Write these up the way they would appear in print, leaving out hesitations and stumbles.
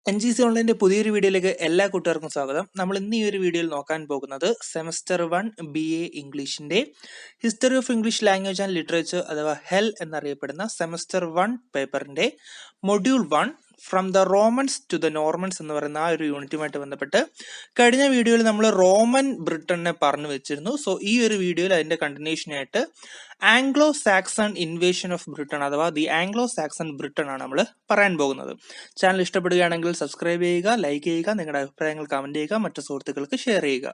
NGC ഓൺലൈൻ്റെ പുതിയൊരു വീഡിയോയിലേക്ക് എല്ലാ കൂട്ടുകാർക്കും സ്വാഗതം. നമ്മൾ ഇന്ന് ഈ ഒരു വീഡിയോയിൽ നോക്കാൻ പോകുന്നത് സെമസ്റ്റർ 1 BA ഇംഗ്ലീഷിന്റെ history of English language and literature അഥവാ HEL എന്നറിയപ്പെടുന്ന സെമസ്റ്റർ 1 പേപ്പറിന്റെ module 1 from the Romans to the Normans എന്ന് പറയുന്ന ആ ഒരു യൂണിറ്റുമായിട്ട് ബന്ധപ്പെട്ട് കഴിഞ്ഞ വീഡിയോയിൽ നമ്മൾ റോമൻ ബ്രിട്ടനെ പറഞ്ഞു വെച്ചിരുന്നു. സോ ഈ ഒരു വീഡിയോയിൽ അതിന്റെ കണ്ടിന്യൂഷൻ ആയിട്ട് Anglo Saxon invasion of Britain അഥവാ ദി ആംഗ്ലോ സാക്സൺ ബ്രിട്ടൻ ആണ് നമ്മൾ പറയാൻ പോകുന്നത്. ചാനൽ ഇഷ്ടപ്പെടുകയാണെങ്കിൽ സബ്സ്ക്രൈബ് ചെയ്യുക, ലൈക്ക് ചെയ്യുക, നിങ്ങളുടെ അഭിപ്രായങ്ങൾ കമന്റ് ചെയ്യുക, മറ്റു സുഹൃത്തുക്കൾക്ക് ഷെയർ ചെയ്യുക.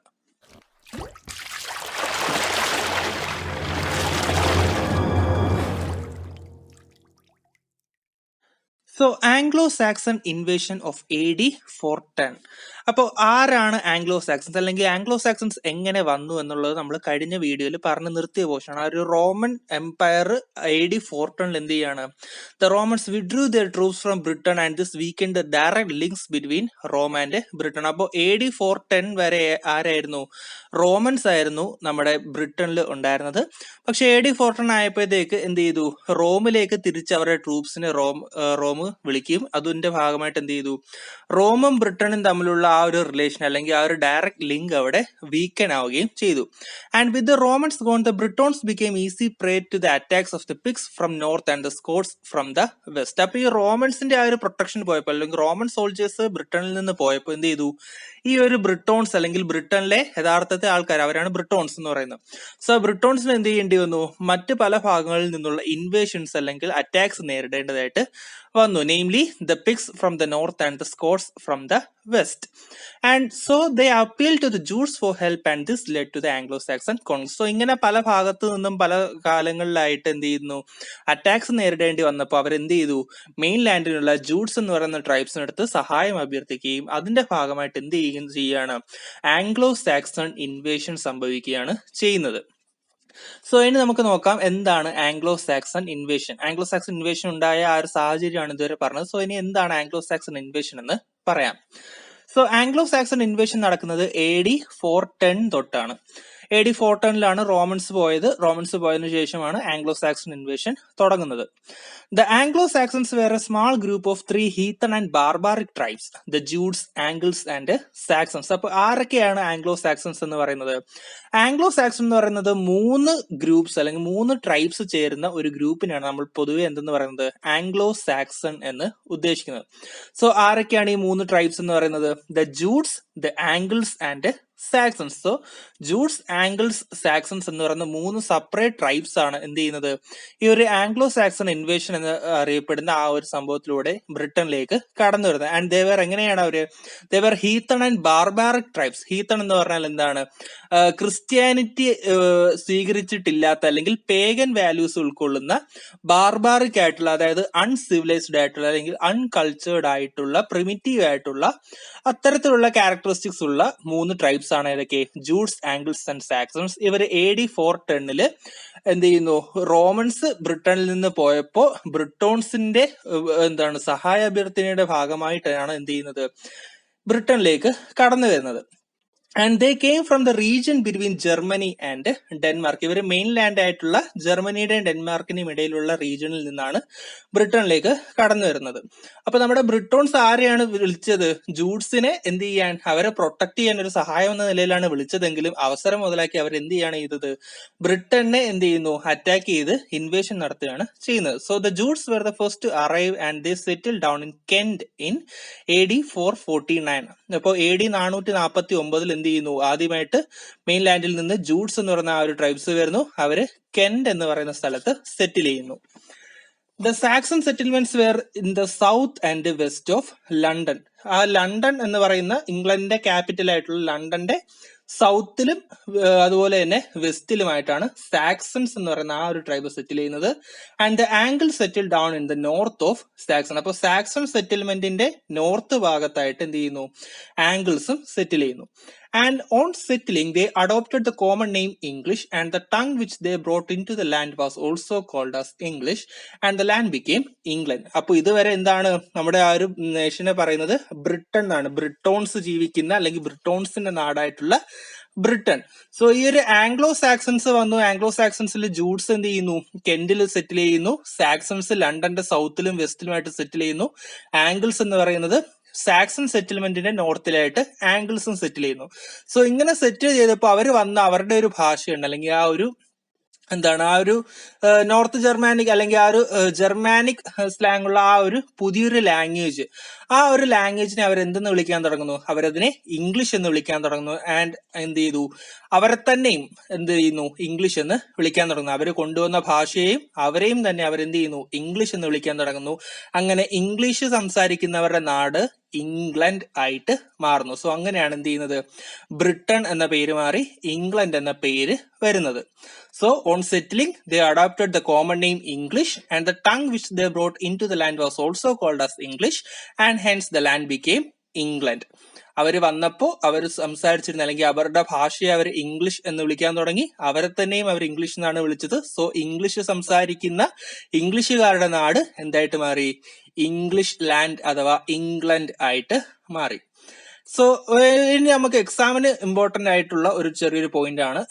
So Anglo Saxon invasion of AD 410. അപ്പോൾ ആരാണ് ആംഗ്ലോ സാക്സൺസ് അല്ലെങ്കിൽ ആംഗ്ലോ സാക്സൺസ് എങ്ങനെ വന്നു എന്നുള്ളത് നമ്മൾ കഴിഞ്ഞ വീഡിയോയിൽ പറഞ്ഞു നിർത്തിയ പോർഷനാണ്. ആ ഒരു റോമൻ എംപയർ AD 410 എന്ത് ചെയ്യാണ്, the Romans withdrew their troops from Britain and this weakened the direct links between Rome and Britain. അപ്പോൾ AD 410 വരെ ആരായിരുന്നു, റോമൻസ് ആയിരുന്നു നമ്മുടെ ബ്രിട്ടനിൽ ഉണ്ടായിരുന്നത്. പക്ഷെ AD 410 ആയപ്പോഴത്തേക്ക് എന്ത് ചെയ്തു, റോമിലേക്ക് തിരിച്ച് അവരുടെ ട്രൂപ്സിനെ റോം വിളിക്കുകയും അതിന്റെ ഭാഗമായിട്ട് എന്ത് ചെയ്തു, റോമും ബ്രിട്ടനും തമ്മിലുള്ള ആ ഒരു റിലേഷൻ അല്ലെങ്കിൽ ആ ഒരു ഡയറക്ട് ലിങ്ക് അവിടെ വീക്കൻ ആവുകയും ചെയ്തു. And with the Romans gone the Britons became easy prey to the attacks of the Picts from north and the Scots from the west. അപ്പൊ ഈ റോമൻസിന്റെ ആ ഒരു പ്രൊട്ടക്ഷൻ പോയപ്പോൾ അല്ലെങ്കിൽ റോമൻ സോൾജേഴ്സ് ബ്രിട്ടനിൽ നിന്ന് പോയപ്പോൾ എന്ത് ചെയ്തു, ഈ ഒരു ബ്രിട്ടോൺസ് അല്ലെങ്കിൽ ബ്രിട്ടനിലെ യഥാർത്ഥത്തെ ആൾക്കാർ അവരാണ് ബ്രിട്ടോൺസ് എന്ന് പറയുന്നത്. സോ ബ്രിട്ടോൺസിന് എന്ത് ചെയ്യേണ്ടി വന്നു, മറ്റ് പല ഭാഗങ്ങളിൽ നിന്നുള്ള ഇൻവേഷൻസ് അല്ലെങ്കിൽ അറ്റാക്സ് നേരിടേണ്ടതായിട്ട് വന്നു. Namely the Picts from the north and the Scots from the west. And so they appeal to the ജൂസ് for help and this led to the Anglo Saxon conquest. So ഇങ്ങനെ പല ഭാഗത്തു നിന്നും പല കാലങ്ങളിലായിട്ട് എന്ത് ചെയ്യുന്നു, അറ്റാക്സ് നേരിടേണ്ടി വന്നപ്പോൾ അവരെന്ത് ചെയ്തു, മെയിൻ ലാൻഡിലുള്ള ജൂട്സ് എന്ന് പറയുന്ന ട്രൈബ്സിനടുത്ത് സഹായം അഭ്യർത്ഥിക്കുകയും അതിന്റെ ഭാഗമായിട്ട് എന്ത് ചെയ്യുകയാണ്, ആംഗ്ലോ സാക്സൺ ഇൻവേഷൻ സംഭവിക്കുകയാണ് ചെയ്യുന്നത്. സോ ഇനി നമുക്ക് നോക്കാം എന്താണ് Anglo Saxon invasion. Anglo Saxon invasion ഉണ്ടായ ആ ഒരു സാഹചര്യമാണ് ഇതുവരെ പറഞ്ഞത്. സോ ഇനി എന്താണ് ആംഗ്ലോ സാക്സൺ ഇൻവേഷൻ എന്ന് പറയാം. സോ ആംഗ്ലോ സാക്സൺ ഇൻവേഷൻ നടക്കുന്നത് AD 410 തൊട്ടാണ്. AD 410 റോമൻസ് പോയതിനു ശേഷമാണ് ആംഗ്ലോ സാക്സൺ ഇൻവേഷൻ തുടങ്ങുന്നത്. The Anglo-Saxons were a small group of 3 heathen and barbaric tribes, the Jutes, Angles and Saxons. അപ്പൊ ആരൊക്കെയാണ് ആംഗ്ലോ സാക്സൺസ് എന്ന് പറയുന്നത്? ആംഗ്ലോ സാക്സൺ എന്ന് പറയുന്നത് 3 ഗ്രൂപ്പ്സ് അല്ലെങ്കിൽ 3 ട്രൈബ്സ് ചേരുന്ന ഒരു ഗ്രൂപ്പിനാണ് നമ്മൾ പൊതുവെ എന്തെന്ന് പറയുന്നത്, ആംഗ്ലോ സാക്സൺ എന്ന് ഉദ്ദേശിക്കുന്നത്. സോ ആരൊക്കെയാണ് ഈ 3 ട്രൈബ്സ് എന്ന് പറയുന്നത്? The Jutes, the Angles and Saxons. So Jutes, Angles, Saxons എന്ന് പറയുന്ന 3 സെപ്പറേറ്റ് ട്രൈബ്സ് ആണ് എന്ത് ചെയ്യുന്നത്, ഈ ഒരു ആംഗ്ലോ സാക്സൺ ഇൻവേഷൻ എന്ന് അറിയപ്പെടുന്ന ആ ഒരു സംഭവത്തിലൂടെ ബ്രിട്ടനിലേക്ക് കടന്നു വരുന്നത്. ആൻഡ് ദേവർ എങ്ങനെയാണ് അവര്, ദേവർ ഹീത്തൺ ആൻഡ് ബാർബാറിക് ട്രൈബ്സ്. ഹീത്തൺ എന്ന് പറഞ്ഞാൽ എന്താണ്, ക്രിസ്ത്യാനിറ്റി സ്വീകരിച്ചിട്ടില്ലാത്ത അല്ലെങ്കിൽ പേഗൻ വാല്യൂസ് ഉൾക്കൊള്ളുന്ന ബാർബാറിക് ആയിട്ടുള്ള, അതായത് അൺസിവിലൈസ്ഡ് ആയിട്ടുള്ള അല്ലെങ്കിൽ അൺകൾച്ചേർഡ് ആയിട്ടുള്ള പ്രിമിറ്റീവ് ആയിട്ടുള്ള അത്തരത്തിലുള്ള ക്യാരക്ടറിസ്റ്റിക്സ് ഉള്ള 3 ട്രൈബ്സ് ആണ് ഏതൊക്കെ, ജൂട്സ്, ആംഗിൾസ് ആൻഡ് സാക്സൺസ്. ഇവർ AD 410 എന്ത് ചെയ്യുന്നു, റോമൻസ് ബ്രിട്ടനിൽ നിന്ന് പോയപ്പോ ബ്രിട്ടോൺസിന്റെ സഹായ അഭ്യർത്ഥനയുടെ ഭാഗമായിട്ടാണ് എന്ത് ചെയ്യുന്നത്, ബ്രിട്ടനിലേക്ക് കടന്നു വരുന്നത്. And they came from the region between Germany and Denmark. ഇവർ മെയിൻ ലാൻഡ് ആയിട്ടുള്ള ജർമ്മനിയുടെയും ഡെൻമാർക്കിന്റെയും ഇടയിലുള്ള റീജിയനിൽ നിന്നാണ് ബ്രിട്ടനിലേക്ക് കടന്നു വരുന്നത്. അപ്പൊ നമ്മുടെ ബ്രിട്ടോൺസ് ആരെയാണ് വിളിച്ചത്, ജൂട്സിനെ എന്ത് ചെയ്യാൻ, അവരെ പ്രൊട്ടക്ട് ചെയ്യാൻ ഒരു സഹായം എന്ന നിലയിലാണ് വിളിച്ചതെങ്കിലും അവസരം മുതലാക്കി അവർ എന്ത് ചെയ്യാണ് ചെയ്തത്, ബ്രിട്ടനെ എന്ത് ചെയ്യുന്നു, അറ്റാക്ക് ചെയ്ത് ഇൻവേഷൻ നടത്തുകയാണ് ചെയ്യുന്നത്. So the Jutes were the first to arrive and they settle down in Kent in AD 449. അപ്പോൾ AD 449 എന്ത് ചെയ്യുന്നു, ആദ്യമായിട്ട് മെയിൻ ലാൻഡിൽ നിന്ന് ജൂട്സ് എന്ന് പറയുന്ന ആ ഒരു ട്രൈബ്സ് വരുന്നു, അവര് കെന്റ് എന്ന് പറയുന്ന സ്ഥലത്ത് സെറ്റിൽ ചെയ്യുന്നു. The Saxon settlements were in the south and west of London. ആ ലണ്ടൻ എന്ന് പറയുന്ന ഇംഗ്ലണ്ടിന്റെ ക്യാപിറ്റൽ ആയിട്ടുള്ള ലണ്ടന്റെ സൗത്തിലും അതുപോലെ തന്നെ വെസ്റ്റിലുമായിട്ടാണ് സാക്സൺസ് എന്ന് പറയുന്ന ആ ഒരു ട്രൈബ് സെറ്റിൽ ചെയ്യുന്നത്. And the angle settle down in the north of Saxon. അപ്പോൾ സാക്സൺ സെറ്റിൽമെന്റിന്റെ നോർത്ത് ഭാഗത്തായിട്ട് എന്ത് ചെയ്യുന്നു, ആംഗിൾസും സെറ്റിൽ ചെയ്യുന്നു. And on settling, they adopted the common name English, and the tongue which they brought into the land was also called as English, and the land became England. അപ്പോൾ ഇതുവരെ എന്താണ് നമ്മുടെ ആ ഒരു നേഷനെ പറയുന്നത്, ബ്രിട്ടൻ ആണ്, ബ്രിട്ടോൺസ് ജീവിക്കുന്ന അല്ലെങ്കിൽ ബ്രിട്ടോൺസിന്റെ നാടായിട്ടുള്ള ബ്രിട്ടൻ. സോ ഈ ഒരു ആംഗ്ലോ സാക്സൺസ് വന്നു. ആംഗ്ലോ സാക്സൺസിൽ ജൂഡ്സ് എന്ത് ചെയ്യുന്നു, കെന്റിൽ സെറ്റിൽ ചെയ്യുന്നു. സാക്സൺസ് ലണ്ടന്റെ സൗത്തിലും വെസ്റ്റിലുമായിട്ട് സെറ്റിൽ ചെയ്യുന്നു. ആംഗിൾസ് എന്ന് പറയുന്നത് സാക്സൺ സെറ്റിൽമെന്റിന്റെ നോർത്തിലായിട്ട് ആംഗിൾസും സെറ്റിൽ ചെയ്യുന്നു. സോ ഇങ്ങനെ സെറ്റിൽ ചെയ്തപ്പോൾ അവർ വന്ന അവരുടെ ഒരു ഭാഷയുണ്ട്, അല്ലെങ്കിൽ ആ ഒരു എന്താണ് ആ ഒരു നോർത്ത് ജർമാനിക് അല്ലെങ്കിൽ ആ ഒരു ജർമാനിക് സ്ലാങ് ഉള്ള ആ ഒരു പുതിയൊരു ലാംഗ്വേജ്, ആ ഒരു ലാംഗ്വേജിനെ അവരെന്തെന്ന് വിളിക്കാൻ തുടങ്ങുന്നു, അവരതിനെ ഇംഗ്ലീഷ് എന്ന് വിളിക്കാൻ തുടങ്ങുന്നു. ആൻഡ് എന്ത് ചെയ്തു, അവരെ തന്നെയും എന്ത് ചെയ്യുന്നു, ഇംഗ്ലീഷ് എന്ന് വിളിക്കാൻ തുടങ്ങുന്നു. അവർ കൊണ്ടുവന്ന ഭാഷയെയും അവരെയും തന്നെ അവരെന്ത് ചെയ്യുന്നു, ഇംഗ്ലീഷ് എന്ന് വിളിക്കാൻ തുടങ്ങുന്നു. അങ്ങനെ ഇംഗ്ലീഷ് സംസാരിക്കുന്നവരുടെ നാട് ഇംഗ്ലണ്ട് ആയിട്ട് മാറുന്നു. സോ അങ്ങനെയാണ് എന്ത് ചെയ്യുന്നത്, ബ്രിട്ടൻ എന്ന പേര് മാറി ഇംഗ്ലണ്ട് എന്ന പേര് വരുന്നത്. So on settling, they adopted the common name English, and the tongue which they brought into the land was also called as English, and hence the land became England. അവർ വന്നപ്പോൾ അവർ സംസാരിച്ചിരുന്ന അല്ലെങ്കിൽ അവരുടെ ഭാഷയെ അവർ ഇംഗ്ലീഷ് എന്ന് വിളിക്കാൻ തുടങ്ങി. അവരെ തന്നെയും അവർ ഇംഗ്ലീഷ് എന്നാണ് വിളിച്ചത്. സോ ഇംഗ്ലീഷ് സംസാരിക്കുന്ന ഇംഗ്ലീഷുകാരുടെ നാട് എന്തായിട്ട് മാറി, ഇംഗ്ലീഷ് ലാൻഡ് അഥവാ ഇംഗ്ലണ്ട് ആയിട്ട് മാറി. സോ ഇനി നമുക്ക് എക്സാമിന് ഇമ്പോർട്ടന്റ് ആയിട്ടുള്ള ഒരു ചെറിയൊരു പോയിന്റ് ആണ്,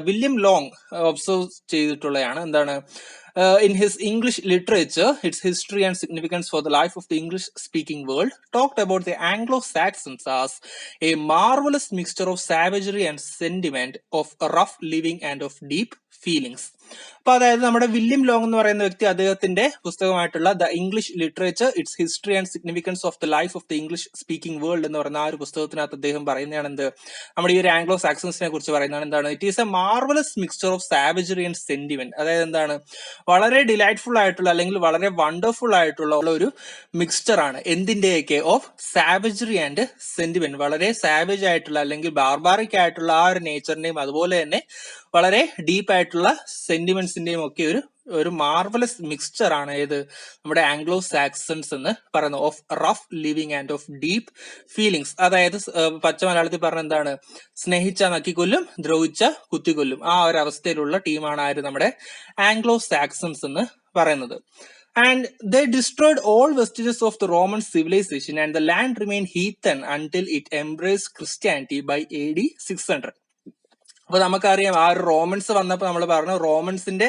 വില്യം ലോങ് ഒബ്സർവ് ചെയ്തിട്ടുള്ളതാണ്. എന്താണ്, in his English literature, its history and significance for the life of the English speaking world, talked about the Anglo-Saxons as a marvelous mixture of savagery and sentiment, of rough living and of deep feelings. അപ്പൊ അതായത് നമ്മുടെ William long എന്ന് പറയുന്ന വ്യക്തി അദ്ദേഹത്തിന്റെ പുസ്തകമായിട്ടുള്ള the English literature, its history and significance of the life of the English speaking world എന്ന് പറയുന്ന ആ ഒരു പുസ്തകത്തിനകത്ത് അദ്ദേഹം പറയുന്നതാണ് എന്ത്, നമ്മുടെ ഈ ഒരു ആംഗ്ലോ സാക്സൺസിനെ കുറിച്ച് പറയുന്നതാണ് എന്താണ്, it is a marvellous mixture of savagery and sentiment. അതായത് എന്താണ്, വളരെ ഡിലൈറ്റ്ഫുൾ ആയിട്ടുള്ള അല്ലെങ്കിൽ വളരെ വണ്ടർഫുൾ ആയിട്ടുള്ള ഒരു മിക്സ്ചർ ആണ് എന്തിന്റെയൊക്കെ, ഓഫ് സാവേജറി ആൻഡ് സെന്റിമെന്റ്. വളരെ സാവേജ് ആയിട്ടുള്ള അല്ലെങ്കിൽ ബാർബാറിക് ആയിട്ടുള്ള ആ ഒരു നേച്ചറിന്റെയും അതുപോലെ തന്നെ വളരെ ഡീപ്പ് ആയിട്ടുള്ള സെന്റിമെന്റ്സിന്റെയും ഒക്കെ ഒരു മാർവലസ് മിക്സ്ചർ ആണ് ഏത്, നമ്മുടെ ആംഗ്ലോ സാക്സൺസ് എന്ന് പറയുന്നത്, of rough living and of deep feelings. അതായത് പച്ച മലയാളത്തിൽ പറഞ്ഞ എന്താണ്, സ്നേഹിച്ച നക്കിക്കൊല്ലും ദ്രോഹിച്ച കുത്തിക്കൊല്ലും, ആ ഒരു അവസ്ഥയിലുള്ള ടീമാണ് ആര്, നമ്മുടെ ആംഗ്ലോ സാക്സൺസ് എന്ന് പറയുന്നത്. And they destroyed all vestiges of the Roman civilization, and the land remained heathen until it embraced Christianity by AD 600. അപ്പൊ നമുക്കറിയാം ആ ഒരു റോമൻസ് വന്നപ്പോൾ നമ്മൾ പറഞ്ഞു, റോമൻസിന്റെ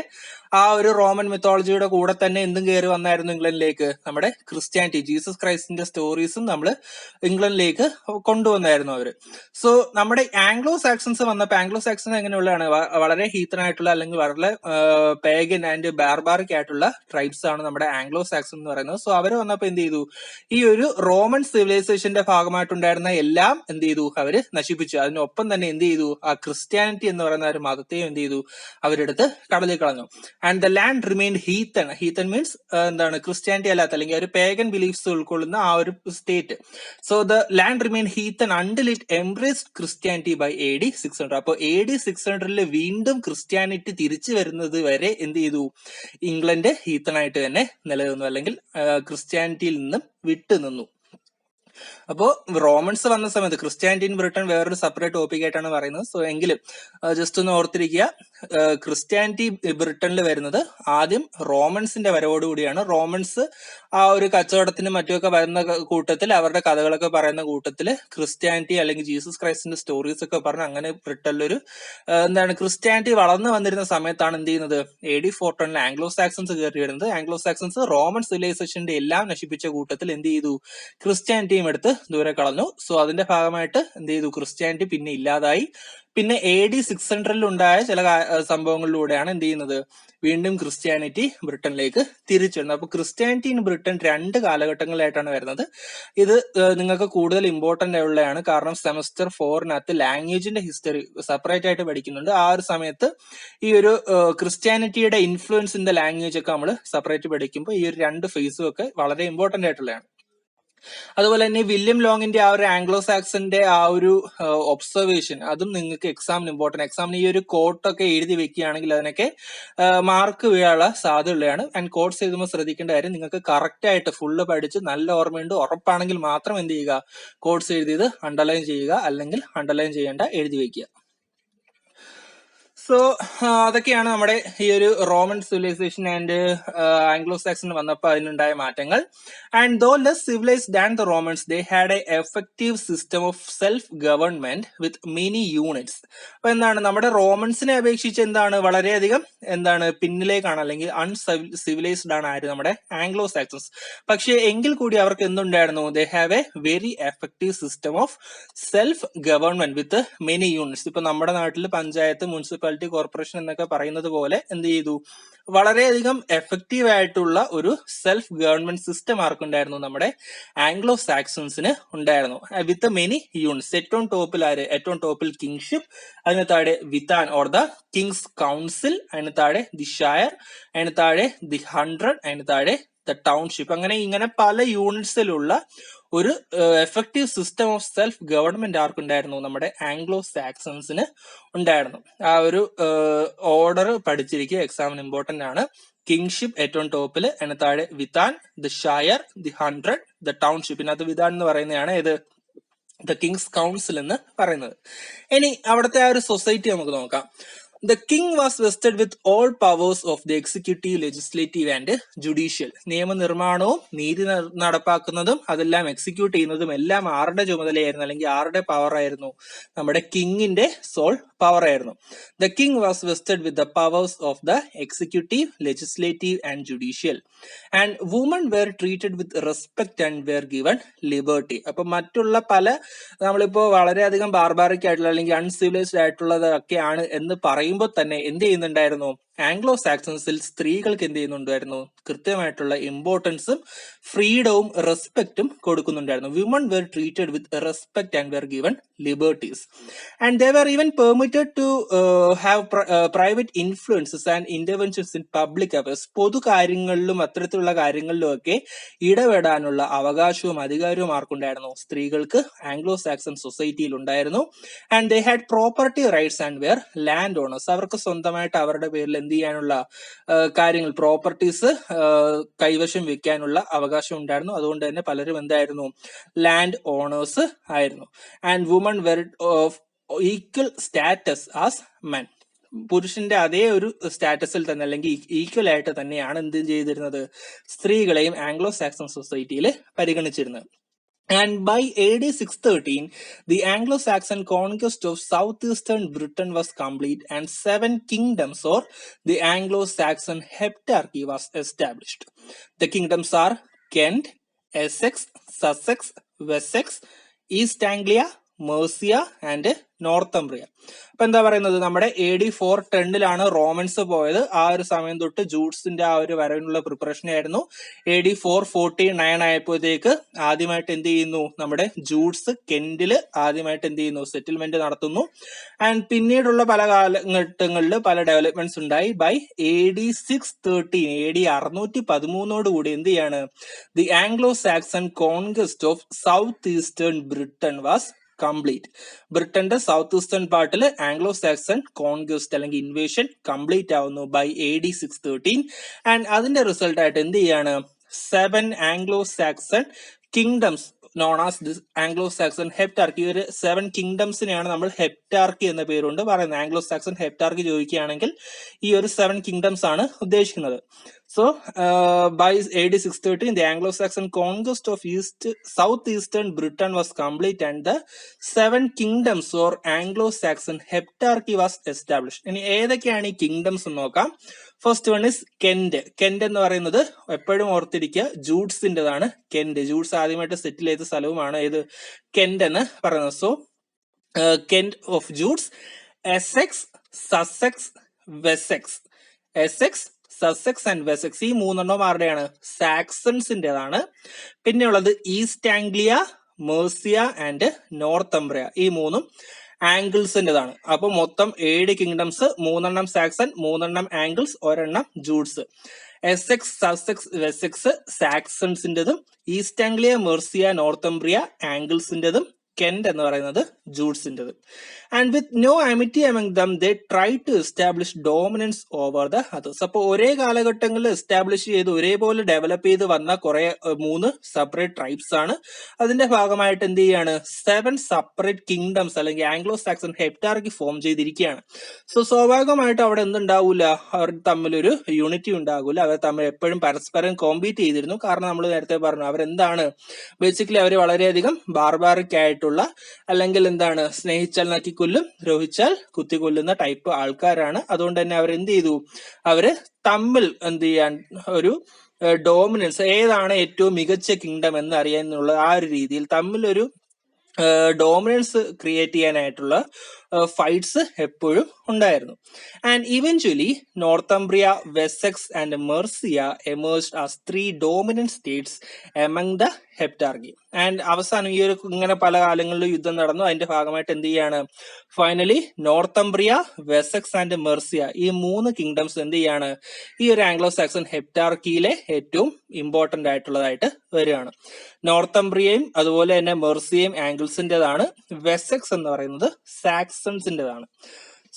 ആ ഒരു റോമൻ മിത്തോളജിയുടെ കൂടെ തന്നെ എന്തും കയറി വന്നായിരുന്നു ഇംഗ്ലണ്ടിലേക്ക്, നമ്മുടെ ക്രിസ്ത്യാനിറ്റി, ജീസസ് ക്രൈസ്റ്റിന്റെ സ്റ്റോറീസും നമ്മൾ ഇംഗ്ലണ്ടിലേക്ക് കൊണ്ടുവന്നായിരുന്നു അവര്. സോ നമ്മുടെ ആംഗ്ലോ സാക്സൺസ് വന്നപ്പോൾ, ആംഗ്ലോ സാക്സൺസ് എങ്ങനെയുള്ളതാണ്, വളരെ ഹീത്തനായിട്ടുള്ള അല്ലെങ്കിൽ വളരെ പേഗൻ ആൻഡ് ബാർബാറിക് ആയിട്ടുള്ള ട്രൈബ്സ് ആണ് നമ്മുടെ ആംഗ്ലോ സാക്സൺ എന്ന് പറയുന്നത്. സോ അവര് വന്നപ്പോൾ എന്ത് ചെയ്തു, ഈ ഒരു റോമൻ സിവിലൈസേഷന്റെ ഭാഗമായിട്ടുണ്ടായിരുന്ന എല്ലാം എന്ത് ചെയ്തു, അവര് നശിപ്പിച്ചു. അതിനൊപ്പം തന്നെ എന്ത് ചെയ്തു, ആ ക്രിസ്ത്യാനിറ്റി എന്ന് പറയുന്ന ഒരു മതത്തെയും എന്ത് ചെയ്തു, അവരെടുത്ത് കടലിൽ കളഞ്ഞു. And the land remained heathen. Heathen means എന്താണ്, ക്രിസ്ത്യാനിറ്റി അല്ലാത്ത അല്ലെങ്കിൽ ഒരു പേഗൻ ബിലീഫ്സ് ഉൾക്കൊള്ളുന്ന ആ ഒരു state. So the land remain heathen until it embraced Christianity by AD 600. അപ്പോൾ AD 600 വീണ്ടും ക്രിസ്ത്യാനിറ്റി തിരിച്ചു വരുന്നത് വരെ എന്ത് ചെയ്തു, ഇംഗ്ലണ്ട് ഹീത്തണായിട്ട് തന്നെ നിലനിന്നു, അല്ലെങ്കിൽ ക്രിസ്ത്യാനിറ്റിയിൽ നിന്നും വിട്ടുനിന്നു. അപ്പോ റോമൻസ് വന്ന സമയത്ത് ക്രിസ്ത്യാനിറ്റി ഇൻ ബ്രിട്ടൻ വേറൊരു സെപ്പറേറ്റ് ടോപ്പിക് ആയിട്ടാണ് പറയുന്നത്. സോ എങ്കിലും ജസ്റ്റ് ഒന്ന് ഓർത്തിരിക്കുക, ക്രിസ്ത്യാനിറ്റി ബ്രിട്ടനിൽ വരുന്നത് ആദ്യം റോമൻസിന്റെ വരവോടുകൂടിയാണ്. റോമൻസ് ആ ഒരു കച്ചവടത്തിനും മറ്റുമൊക്കെ വരുന്ന കൂട്ടത്തിൽ, അവരുടെ കഥകളൊക്കെ പറയുന്ന കൂട്ടത്തിൽ ക്രിസ്ത്യാനിറ്റി അല്ലെങ്കിൽ ജീസസ് ക്രൈസ്റ്റിന്റെ സ്റ്റോറീസ് ഒക്കെ പറഞ്ഞ് അങ്ങനെ ബ്രിട്ടനിലൊരു ക്രിസ്ത്യാനിറ്റി വളർന്നു വന്നിരുന്ന സമയത്താണ് എന്ത് ചെയ്യുന്നത്, AD 410 ആംഗ്ലോ സാക്സൺസ് കയറി വരുന്നത്. ആംഗ്ലോ സാക്സൺസ് റോമൻ സിവിലൈസേഷന്റെ എല്ലാം നശിപ്പിച്ച കൂട്ടത്തിൽ എന്ത് ചെയ്തു, ക്രിസ്ത്യാനിറ്റിയും എടുത്ത് ദൂരെ കളഞ്ഞു. സോ അതിന്റെ ഭാഗമായിട്ട് എന്ത് ചെയ്തു, ക്രിസ്ത്യാനിറ്റി പിന്നെ ഇല്ലാതായി. പിന്നെ AD 600 ഉണ്ടായ ചില സംഭവങ്ങളിലൂടെയാണ് എന്ത് ചെയ്യുന്നത്, വീണ്ടും ക്രിസ്ത്യാനിറ്റി ബ്രിട്ടനിലേക്ക് തിരിച്ചു വരുന്നത്. അപ്പൊ ക്രിസ്ത്യാനിറ്റി ഇൻ ബ്രിട്ടൻ 2 കാലഘട്ടങ്ങളിലായിട്ടാണ് വരുന്നത്. ഇത് നിങ്ങൾക്ക് കൂടുതൽ ഇമ്പോർട്ടന്റ് ഉള്ളതാണ്, കാരണം സെമസ്റ്റർ 4-നകത്ത് ലാംഗ്വേജിന്റെ ഹിസ്റ്ററി സെപ്പറേറ്റ് ആയിട്ട് പഠിക്കുന്നുണ്ട്. ആ ഒരു സമയത്ത് ഈ ഒരു ക്രിസ്ത്യാനിറ്റിയുടെ ഇൻഫ്ലുവൻസ് ഇൻ ദ ലാംഗ്വേജ് ഒക്കെ നമ്മൾ സെപ്പറേറ്റ് പഠിക്കുമ്പോൾ ഈ ഒരു 2 ഫേസും ഒക്കെ വളരെ ഇമ്പോർട്ടന്റ് ആയിട്ടുള്ളതാണ്. അതുപോലെ തന്നെ വില്യം ലോങ്ങിന്റെ ആ ഒരു ആംഗ്ലോ സാക്സന്റെ ആ ഒരു ഒബ്സർവേഷൻ, അതും നിങ്ങൾക്ക് എക്സാമിന് ഇമ്പോർട്ടന്റ്. എക്സാമിന് ഈ ഒരു കോട്ടൊക്കെ എഴുതി വെക്കുകയാണെങ്കിൽ അതിനൊക്കെ മാർക്ക് വീഴാനുള്ള സാധ്യതയുള്ളതാണ്. ആൻഡ് കോട്ട്സ് എഴുതുമ്പോൾ ശ്രദ്ധിക്കേണ്ട കാര്യം, നിങ്ങൾക്ക് കറക്റ്റ് ആയിട്ട് ഫുള്ള് പഠിച്ച് നല്ല ഓർമ്മയുണ്ട് ഉറപ്പാണെങ്കിൽ മാത്രം എന്ത് ചെയ്യുക, കോട്ട്സ് എഴുതിയത് അണ്ടർലൈൻ ചെയ്യുക, അല്ലെങ്കിൽ അണ്ടർലൈൻ ചെയ്യേണ്ട എഴുതി വെക്കുക. സോ അതൊക്കെയാണ് നമ്മുടെ ഈ ഒരു Roman civilisation and Anglo Saxon വന്നപ്പോൾ അതിനുണ്ടായ മാറ്റങ്ങൾ. And though less civilised than the Romans they had a effective system of self government with many units. അപ്പൊ എന്താണ് നമ്മുടെ റോമൻസിനെ അപേക്ഷിച്ച് എന്താണ് വളരെയധികം പിന്നിലേക്കാണ്, അല്ലെങ്കിൽ അൺസിവിലൈസ്ഡ് ആണ് ആര് നമ്മുടെ ആംഗ്ലോ സാക്സൺസ്. പക്ഷേ എങ്കിൽ കൂടി അവർക്ക് എന്തുണ്ടായിരുന്നു, they have a very effective system of self government with many units. ഇപ്പൊ നമ്മുടെ നാട്ടിൽ പഞ്ചായത്ത്, മുനിസിപ്പാലിറ്റി, കോർപ്പറേഷൻ എന്നൊക്കെ പറയുന്നത് പോലെ എന്ത് ചെയ്തു, വളരെയധികം എഫക്റ്റീവ് ആയിട്ടുള്ള ഒരു സെൽഫ് ഗവൺമെന്റ് സിസ്റ്റം ആർക്കുണ്ടായിരുന്നു, നമ്മുടെ ആംഗ്ലോ സാക്സൺസിന് ഉണ്ടായിരുന്നു. വിത്ത് മെനി യൂണിറ്റ്സ്. ഏറ്റവും ടോപ്പിൽ കിങ്ഷിപ്പ്, അതിന് താഴെ വിത്താൻ ഓർ ദ കിങ്സ് കൗൺസിൽ, അതിന് താഴെ ദി ഷയർ, അതിന് താഴെ ദി 100, അതിന് താഴെ ദ ടൗൺഷിപ്പ്. ഇങ്ങനെ പല യൂണിറ്റ്സിലുള്ള ഒരു effective system of self government ആർക്കുണ്ടായിരുന്നു, നമ്മുടെ ആംഗ്ലോ സാക്സൺസിന് ഉണ്ടായിരുന്നു. ആ ഒരു ഓർഡർ പഠിച്ചിരിക്കുക, എക്സാമിന് ഇമ്പോർട്ടന്റ് ആണ്. കിങ്ഷിപ്പ് ഏറ്റവും ടോപ്പില്, അതിന് താഴെ വിത്താൻ, ദി ഷയർ, ദി 100, ദ ടൗൺഷിപ്പ്. ഇതിനകത്ത് വിത്താൻ എന്ന് പറയുന്നതാണ് ഏത്, ദ കിങ്സ് കൗൺസിൽ എന്ന് പറയുന്നത്. ഇനി അവിടുത്തെ ആ ഒരു സൊസൈറ്റി നമുക്ക് നോക്കാം. The king was vested with all powers of the executive, legislative and judicial. നിയമനിർമ്മാണവും നീതി നടപ്പാക്കുന്നതും അതെല്ലാം എക്സിക്യൂട്ട് ചെയ്യുന്നതും എല്ലാം ആരുടെ ചുമതലയായിരുന്നു, അല്ലെങ്കിൽ ആരുടെ പവർ ആയിരുന്നു, നമ്മുടെ കിങ്ങിന്റെ സോൾ പവർ ആയിരുന്നു. The king was vested with the powers of the executive, legislative and judicial. And women were treated with respect and were given liberty. അപ്പൊ മറ്റുള്ള പല നമ്മളിപ്പോ വളരെയധികം ബാർബാറിക് ആയിട്ടുള്ള അല്ലെങ്കിൽ അൺസിവിലൈസ്ഡ് ആയിട്ടുള്ളതൊക്കെയാണ് എന്ന് പറയുമ്പോൾ തന്നെ എന്ത് ചെയ്യുന്നുണ്ടായിരുന്നു, ആംഗ്ലോ സാക്സൺസിൽ സ്ത്രീകൾക്ക് എന്ത് ചെയ്യുന്നുണ്ടായിരുന്നു, കൃത്യമായിട്ടുള്ള ഇമ്പോർട്ടൻസും ഫ്രീഡവും റെസ്പെക്റ്റും കൊടുക്കുന്നുണ്ടായിരുന്നു. Women were treated with respect and were given liberties. And they were even permitted to have private influences and interventions in public affairs. പൊതു കാര്യങ്ങളിലും അത്തരത്തിലുള്ള കാര്യങ്ങളിലും ഒക്കെ ഇടപെടാനുള്ള അവകാശവും അധികാരവും ആർക്കുണ്ടായിരുന്നു, സ്ത്രീകൾക്ക് ആംഗ്ലോ സാക്സൺ സൊസൈറ്റിയിൽ ഉണ്ടായിരുന്നു. And they had property rights and were land owners. അവർക്ക് സ്വന്തമായിട്ട് അവരുടെ പേരിൽ എന്ത് ചെയ്യാനുള്ള കാര്യങ്ങൾ, പ്രോപ്പർട്ടീസ് കൈവശം വെക്കാനുള്ള അവകാശം ഉണ്ടായിരുന്നു. അതുകൊണ്ട് തന്നെ പലരും എന്തായിരുന്നു, ലാൻഡ് ഓണേഴ്സ് ആയിരുന്നു. And woman were of equal status as men. പുരുഷന്റെ അതേ ഒരു സ്റ്റാറ്റസിൽ തന്നെ അല്ലെങ്കിൽ ഈക്വൽ ആയിട്ട് തന്നെയാണ് എന്ത് ചെയ്തിരുന്നത്, സ്ത്രീകളെയും ആംഗ്ലോ സാക്സൺ സൊസൈറ്റിയിൽ പരിഗണിച്ചിരുന്നത്. And by AD 613, the Anglo-Saxon conquest of southeastern Britain was complete and 7 kingdoms or the Anglo-Saxon heptarchy was established. The kingdoms are Kent, Essex, Sussex, Wessex, East Anglia, Mercia and നോർത്തംബ്രിയ. അപ്പൊ എന്താ പറയുന്നത്, നമ്മുടെ AD 410 romance പോയത്. ആ ഒരു സമയം തൊട്ട് ജൂട്സിന്റെ ആ ഒരു വരവിനുള്ള പ്രിപ്പറേഷൻ ആയിരുന്നു. AD 449 ആയപ്പോഴത്തേക്ക് ആദ്യമായിട്ട് എന്ത് ചെയ്യുന്നു, നമ്മുടെ ജൂട്സ് കെന്റില് ആദ്യമായിട്ട് എന്ത് ചെയ്യുന്നു, സെറ്റിൽമെന്റ് നടത്തുന്നു. ആൻഡ് പിന്നീടുള്ള പല കാലഘട്ടങ്ങളിൽ പല ഡെവലപ്മെന്റ്സ് ഉണ്ടായി. ബൈ AD 613, AD 613 കൂടി എന്ത് ചെയ്യാണ്, the Anglo Saxon conquest of south eastern Britain was complete. ബ്രിട്ടന്റെ സൗത്ത് ഈസ്റ്റേൺ പാർട്ടിൽ ആംഗ്ലോ സാക്സൺ കോൺക്വസ്റ്റ് അല്ലെങ്കിൽ ഇൻവേഷൻ കംപ്ലീറ്റ് ആവുന്നു ബൈ AD 613. ആൻഡ് അതിന്റെ റിസൾട്ട് ആയിട്ട് എന്ത് ചെയ്യാണ്, 7 Anglo Saxon kingdoms known as this Anglo Saxon heptarchy. ഒരു 7 കിങ്ഡംസിനെയാണ് നമ്മൾ ഹെപ്റ്റാർക്കി എന്ന പേരുകൊണ്ട് പറയുന്നത്. ആംഗ്ലോ സാക്സൺ ഹെപ്റ്റാർക്കി ചോദിക്കുകയാണെങ്കിൽ ഈ ഒരു 7 കിങ്ഡംസ് ആണ് ഉദ്ദേശിക്കുന്നത്. So, by AD 613, the Anglo-Saxon conquest of southeastern Britain was complete and the 7 kingdoms or Anglo-Saxon heptarchy was established. ഇനി ഏതൊക്കെയാണ് ഈ കിങ്ഡംസ് എന്ന് നോക്കാം. First one is Kent. Kent എന്ന് പറയുന്നത് എപ്പോഴും ഓർത്തിരിക്കുക, ജൂട്സിന്റേതാണ് കെന്റ്. ജൂട്സ് ആദ്യമായിട്ട് സെറ്റിൽ ചെയ്ത സ്ഥലവുമാണ് ഏത്, കെന്റ് എന്ന് പറയുന്നത്. So Kent of Jutes, Essex, Sussex, Wessex. Essex, Sussex and Wessex ഈ 3 ആരുടെയാണ്, സാക്സൺസിന്റേതാണ്. പിന്നെ ഉള്ളത് east Anglia, Mercia and Northumbria. ഈ 3 ആംഗിൾസിന്റേതാണ്. അപ്പൊ മൊത്തം 7 kingdoms, 3 Saxon, 3 Angles, 1 Jutes. Essex, Sussex, Wessex സാക്സൺസിന്റേതും, ഈസ്റ്റ് ആംഗ്ലിയ, മെർസിയ, നോർത്തംബ്രിയ ആംഗിൾസിന്റേതും, കെന്റ് എന്ന് പറയുന്നത് ജൂട്സിൻ്റെത്. And with no amity among them they try to establish dominance over the others. അപ്പോൾ ഒരേ കാലഘട്ടങ്ങളിൽ എസ്റ്റാബ്ലിഷ് ചെയ്ത് ഒരേപോലെ ഡെവലപ്പ് ചെയ്ത് വന്ന കുറെ 3 സെപ്പറേറ്റ് ട്രൈബ്സ് ആണ്. അതിന്റെ ഭാഗമായിട്ട് എന്ത് ചെയ്യാണ് 7 സെപ്പറേറ്റ് കിങ്ഡംസ് അല്ലെങ്കിൽ ആംഗ്ലോ സാക്സൺ ഹെപ്റ്റാർക്കി ഫോം ചെയ്തിരിക്കുകയാണ്. സോ സ്വാഭാവികമായിട്ടും അവിടെ എന്തുണ്ടാവൂല, അവർ തമ്മിലൊരു യൂണിറ്റി ഉണ്ടാകൂല. അവർ തമ്മിൽ എപ്പോഴും പരസ്പരം കോമ്പീറ്റ് ചെയ്തിരുന്നു. കാരണം നമ്മൾ നേരത്തെ പറഞ്ഞു അവരെന്താണ് ബേസിക്കലി അവർ വളരെയധികം ബാർബാറിക് ആയിട്ടുള്ള അല്ലെങ്കിൽ എന്താണ് സ്നേഹിച്ചാൽ നക്കിക്കൊല്ലും ദ്രോഹിച്ചാൽ കുത്തിക്കൊല്ലുന്ന ടൈപ്പ് ആൾക്കാരാണ്. അതുകൊണ്ട് തന്നെ അവർ എന്ത് ചെയ്തു, അവര് തമ്മിൽ എന്ത് ചെയ്യാൻ ഒരു ഡോമിനൻസ് ഏതാണ് ഏറ്റവും മികച്ച കിങ്ഡം എന്ന് അറിയാനുള്ള ആ ഒരു രീതിയിൽ തമ്മിലൊരു ഡോമിനൻസ് ക്രിയേറ്റ് ചെയ്യാനായിട്ടുള്ള ഫൈറ്റ്സ് എപ്പോഴും ഉണ്ടായിരുന്നു. And eventually Northumbria, Wessex and Mercia emerged as 3 dominant states among the heptarchy. And അവസാനം ഈ ഒരു ഇങ്ങനെ പല കാലങ്ങളിലും യുദ്ധം നടന്നു. അതിന്റെ ഭാഗമായിട്ട് എന്ത് ചെയ്യാണ് ഫൈനലി നോർത്തംബ്രിയ, വെസെക്സ് ആൻഡ് മെർസിയ ഈ 3 കിങ്ഡംസ് എന്ത് ചെയ്യാണ് ഈ ഒരു ആംഗ്ലോ സാക്സൺ ഹെപ്റ്റാർക്കിയിലെ ഏറ്റവും ഇമ്പോർട്ടന്റ് ആയിട്ടുള്ളതായിട്ട് വരികയാണ്. നോർത്തംബ്രിയയും അതുപോലെ തന്നെ മെർസിയയും ആംഗിൾസിൻ്റെതാണ്. വെസെക്സ് എന്ന് പറയുന്നത് സാക്സൺസിൻ്റെതാണ്.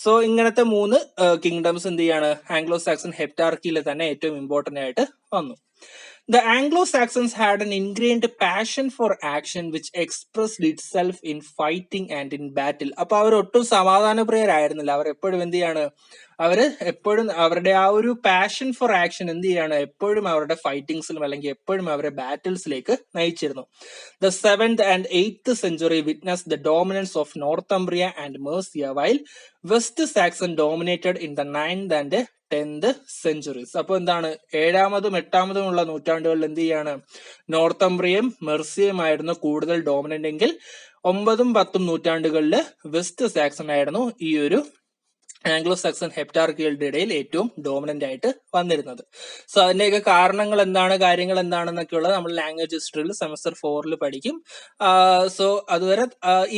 സോ ഇങ്ങനത്തെ 3 കിങ്ഡംസ് എന്ത് ചെയ്യാണ് ആംഗ്ലോ സാക്സൺ ഹെപ്റ്റാർക്കിയിൽ തന്നെ ഏറ്റവും ഇമ്പോർട്ടന്റ് ആയിട്ട് വന്നു. The Anglo-Saxons had an ingrained passion for action which expressed itself in fighting and in battle. അപ്പൊ അവർ ഒട്ടും സമാധാനപ്രിയരായിരുന്നില്ല. അവർ എപ്പോഴും എന്ത് ചെയ്യാണ് അവര് എപ്പോഴും അവരുടെ ആ ഒരു പാഷൻ ഫോർ ആക്ഷൻ എന്ത് ചെയ്യാണ് എപ്പോഴും അവരുടെ ഫൈറ്റിംഗ്സിലും അല്ലെങ്കിൽ എപ്പോഴും അവരുടെ ബാറ്റിൽസിലേക്ക് നയിച്ചിരുന്നു. The 7th and 8th century witnessed the dominance of Northumbria and Mercia while West Saxon dominated in the 9th and 10th centuries. അപ്പോൾ എന്താണ് 7ാമതും 8ാമതും ഉള്ള നൂറ്റാണ്ടുകളിൽ എന്ത് ചെയ്യാണ് നോർത്തംബ്രിയയും മെർസിയയുമായിരുന്നു കൂടുതൽ ഡോമിനന്റ് എങ്കിൽ 9ഉം 10ഉം നൂറ്റാണ്ടുകളിൽ വെസ്റ്റ് സാക്സൺ ആയിരുന്നു ഈ ഒരു ആംഗ്ലോ സാക്സൺ ഹെപ്റ്റാർക്കികളുടെ ഇടയിൽ ഏറ്റവും ഡോമിനന്റ് ആയിട്ട് വന്നിരുന്നത്. സോ അതിന്റെയൊക്കെ കാരണങ്ങൾ എന്താണ് കാര്യങ്ങൾ എന്താണെന്നൊക്കെ ഉള്ളത് നമ്മൾ ലാംഗ്വേജ് ഹിസ്റ്ററിയിൽ സെമസ്റ്റർ 4 പഠിക്കും. സോ അതുവരെ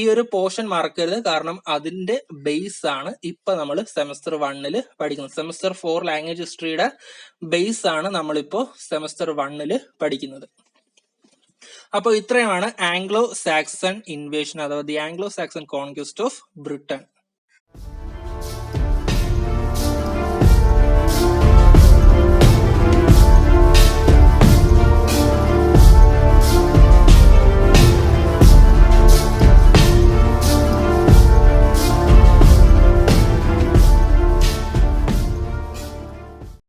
ഈ ഒരു പോർഷൻ മറക്കരുത്, കാരണം അതിന്റെ ബേസ് ആണ് ഇപ്പൊ നമ്മൾ സെമസ്റ്റർ 1 പഠിക്കുന്നത്. സെമസ്റ്റർ 4 ലാംഗ്വേജ് ഹിസ്റ്ററിയുടെ ബേസ് ആണ് നമ്മളിപ്പോ സെമസ്റ്റർ 1 പഠിക്കുന്നത്. അപ്പോൾ ഇത്രയുമാണ് ആംഗ്ലോ സാക്സൺ ഇൻവേഷൻ അഥവാ the Anglo Saxon conquest of Britain.